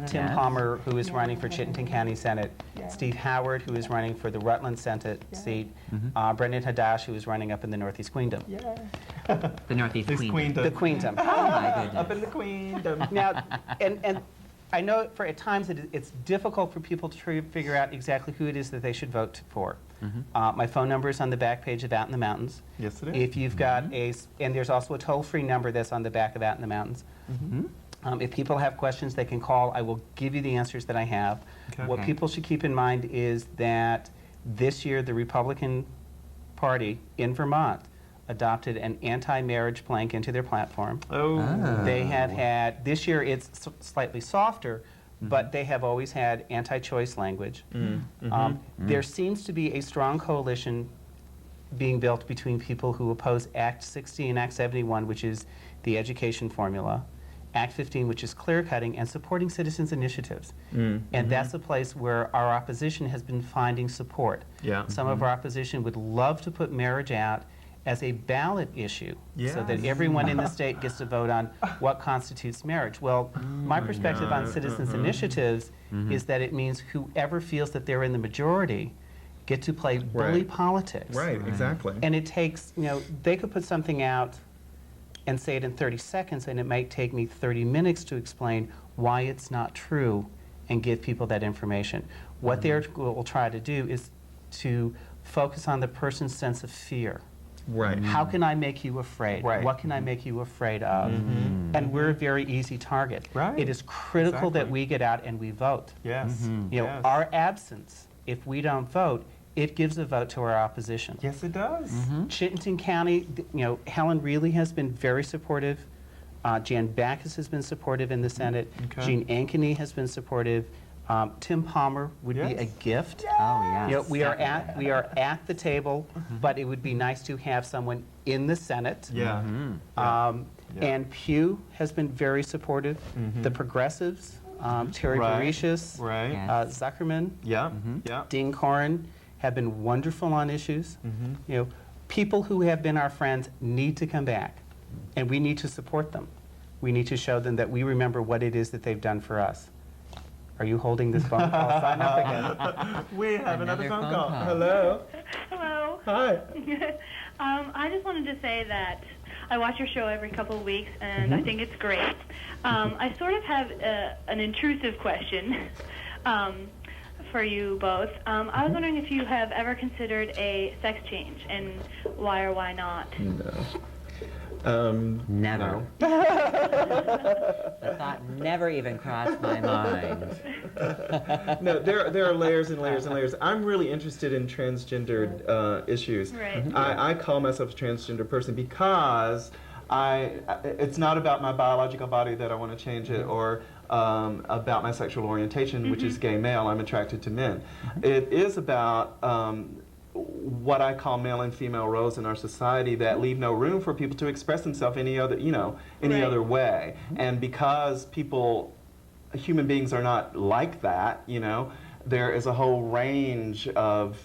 Tim Palmer, who is running for Chittenden County Senate, Steve Howard, who is running for the Rutland Senate seat, Brendan Hadash, who is running up in the Northeast Queendom. The Northeast Queendom. The Queendom. Oh my goodness. Up in the Queendom. Now, and I know at times it's difficult for people to figure out exactly who it is that they should vote for. My phone number is on the back page of Out in the Mountains. Yes, it is. If you've got and there's also a toll-free number that's on the back of Out in the Mountains. If people have questions, they can call. I will give you the answers that I have. What people should keep in mind is that this year the Republican Party in Vermont adopted an anti-marriage plank into their platform. They have had, this year it's slightly softer, but they have always had anti-choice language. There seems to be a strong coalition being built between people who oppose Act 60 and Act 71, which is the education formula, Act 15, which is clear cutting, and supporting citizens' initiatives. And that's a place where our opposition has been finding support. Yeah. Some of our opposition would love to put marriage out as a ballot issue so that everyone in the state gets to vote on what constitutes marriage. Well, my perspective on citizens' initiatives is that it means whoever feels that they're in the majority get to play bully politics. Right, exactly. And it takes, they could put something out and say it in 30 seconds, and it might take me 30 minutes to explain why it's not true and give people that information. What they will try to do is to focus on the person's sense of fear. Right. How can I make you afraid? Right. What can I make you afraid of? And we're a very easy target. Right. It is critical that we get out and we vote. Yes. Yes. Our absence, if we don't vote, it gives a vote to our opposition. Yes, it does. Chittenden County, Helen Reilly has been very supportive. Jan Backus has been supportive in the Senate. Okay. Jean Ankeny has been supportive. Tim Palmer would be a gift. Oh, yes. We are at the table, but it would be nice to have someone in the Senate. Yeah. And Pew has been very supportive. The Progressives, Terry Bericius, Zuckerman, Dean Corrin have been wonderful on issues. People who have been our friends need to come back, and we need to support them. We need to show them that we remember what it is that they've done for us. Are you holding this phone call? Sign up again. We have another phone call. call. Hello. Hello. Hi. I just wanted to say that I watch your show every couple of weeks, and I think it's great. I sort of have an intrusive question for you both. I was wondering if you have ever considered a sex change, and why or why not? Never. The thought never even crossed my mind. No, there are layers and layers and layers. I'm really interested in transgendered issues. Right. I call myself a transgender person because it's not about my biological body that I want to change it, or about my sexual orientation, which is gay male. I'm attracted to men. It is about what I call male and female roles in our society that leave no room for people to express themselves any other way. And because human beings are not like that, there is a whole range of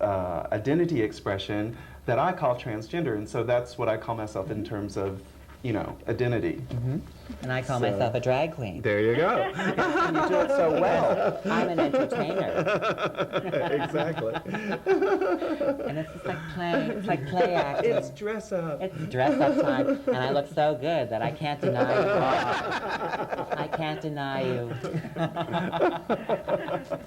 identity expression that I call transgender, and so that's what I call myself in terms of identity. And I call myself a drag queen. There you go. And you do it so well. I'm an entertainer. Exactly. And it's just like play. It's like play acting. It's dress up. It's dress up time, and I look so good that I can't deny you. I can't deny you.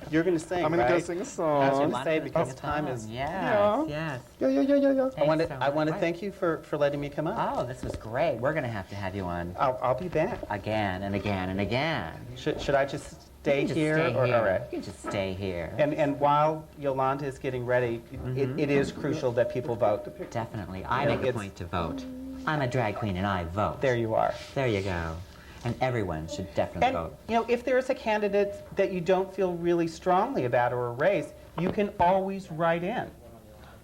You're going to sing, I'm going to go sing a song. I was going to say, because time is... Yes. Yeah. I want to thank you for letting me come up. Oh, this was great. We're going to have you on. I'll be back. Again and again and again. Should I just stay here? Stay here. All right. You can just stay here. And while Yolanda is getting ready, it is crucial that people vote. Definitely. I make a point to vote. I'm a drag queen and I vote. There you are. There you go. And everyone should definitely vote. If there's a candidate that you don't feel really strongly about or a race, you can always write in.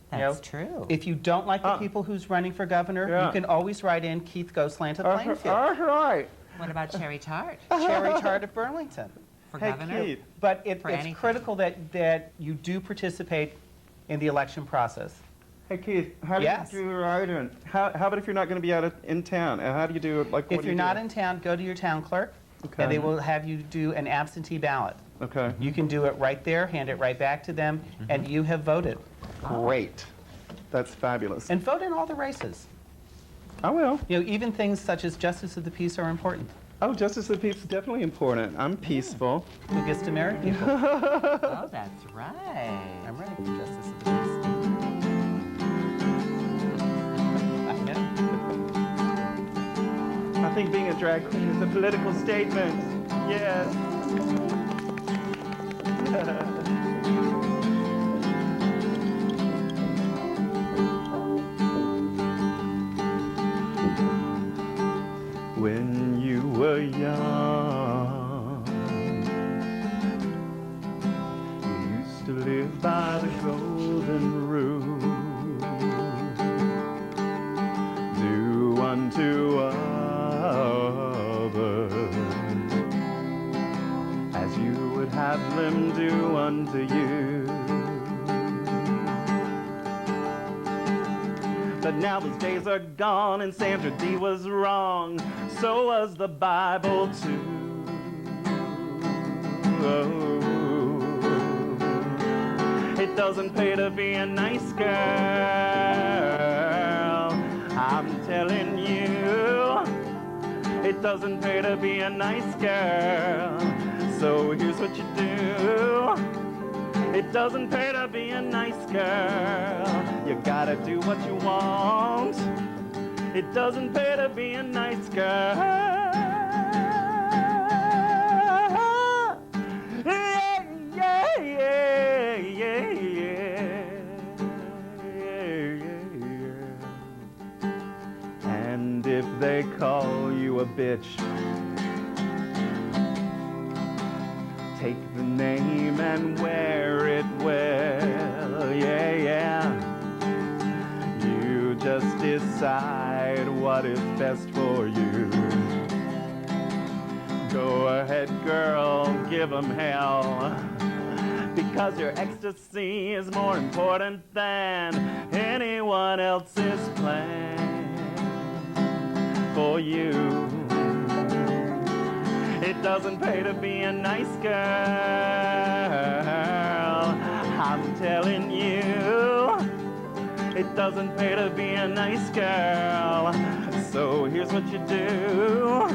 That's true. If you don't like the people who's running for governor, you can always write in Keith Goslant of Plainfield. All right. What about Cherie Tartt? Cherie Tartt of Burlington. For governor? Keith. But it's critical that you do participate in the election process. Hey Keith, how do you do write-in? How about if you're not going to be in town? How do you do it? If you're not in town, go to your town clerk, and they will have you do an absentee ballot. Okay. You can do it right there, hand it right back to them, and you have voted. Great. That's fabulous. And vote in all the races. I will. Even things such as justice of the peace are important. Oh, justice of the peace is definitely important. I'm peaceful. Who gets to marry people? Oh, that's right. I'm running for justice of the peace. I think being a drag queen is a political statement. Yes. When you were young, you used to live by the golden rule. as you would have them do unto you. But now those days are gone, and Sandra Dee was wrong. So was the Bible too. It doesn't pay to be a nice girl, I'm telling you. It doesn't pay to be a nice girl. So here's what you do. It doesn't pay to be a nice girl. You gotta do what you want. It doesn't pay to be a nice girl. Yeah, yeah, yeah, yeah, yeah. And if they call you a bitch, take the name and wear it well, yeah, yeah. You just decide what is best for you. Go ahead, girl, give them hell, because your ecstasy is more important than anyone else's plan for you. It doesn't pay to be a nice girl, I'm telling you. It doesn't pay to be a nice girl. So here's what you do.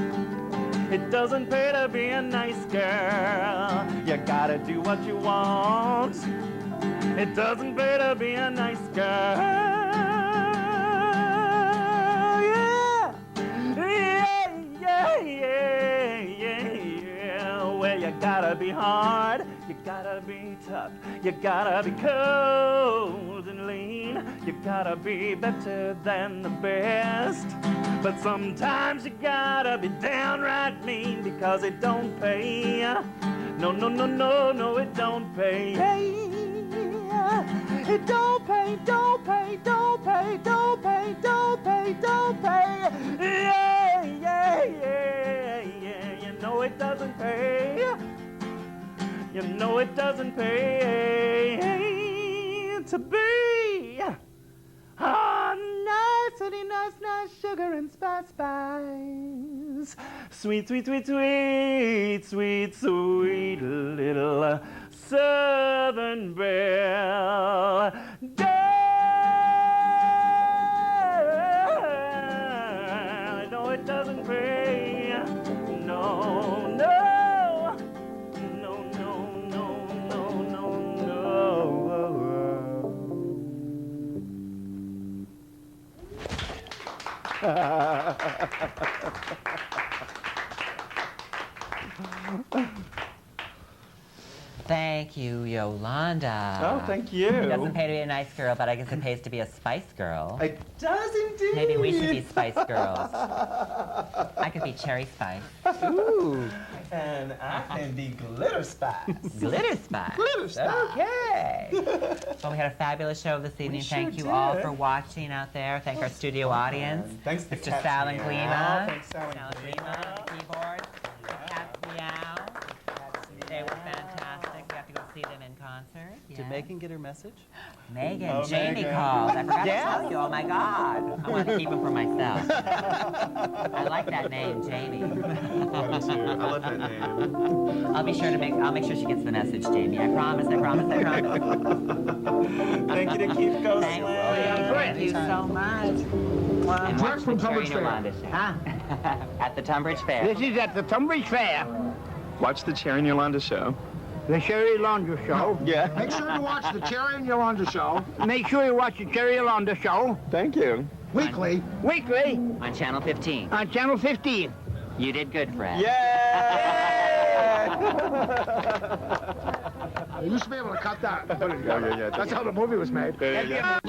It doesn't pay to be a nice girl. You gotta do what you want. It doesn't pay to be a nice girl. Yeah, yeah, yeah, yeah, yeah. Well, you gotta be hard. You gotta be tough. You gotta be cold and lean. You gotta be better than the best. But sometimes you gotta be downright mean, because it don't pay. No, no, no, no, no, it don't pay. It don't pay, don't pay, don't pay, don't pay, don't pay, don't pay. Yeah, yeah, yeah, yeah. You know it doesn't pay. You know it doesn't pay to be nice, nice, sugar and spice. Sweet, sweet, sweet, sweet, sweet, sweet little Southern belle. I know it doesn't pay. No, no. Thank you, Yolanda. Oh, thank you. It doesn't pay to be a nice girl, but I guess it pays to be a Spice Girl. It does indeed. Maybe we should be Spice Girls. I could be Cherry Spice. Ooh. And I can be Glitter Spice. Glitter Spice. Glitter Spice. Okay. Well, we had a fabulous show this evening. Thank you all for watching out there. Thank our studio audience. Thanks to Mr. Sal and Glima. Thanks, Sal and Glima. Keyboard. Cats Meow. They were fantastic. We have to go see them in concert. Did Megan get her message? Megan, Oh, Jamie Megan. called. I forgot Yeah. to tell you. Oh my God. I want to keep them for myself. I like that name, Jamie. I love that name. I'll make sure she gets the message, Jamie. I promise. Thank you to Keith Goslant. Thank you so much. And watch the Cherie Yolanda show. At the Tunbridge Fair. This is at the Tunbridge Fair. Watch the Cherie and Yolanda show. The Cherie Yolanda show. Yeah. Make sure you watch the Cherie and Yolanda show. Make sure you watch the Cherie Yolanda show. Thank you. Weekly. On Channel 15. On Channel 15. You did good, Fred. You used to be able to cut that. Yeah. That's how the movie was made. Yeah.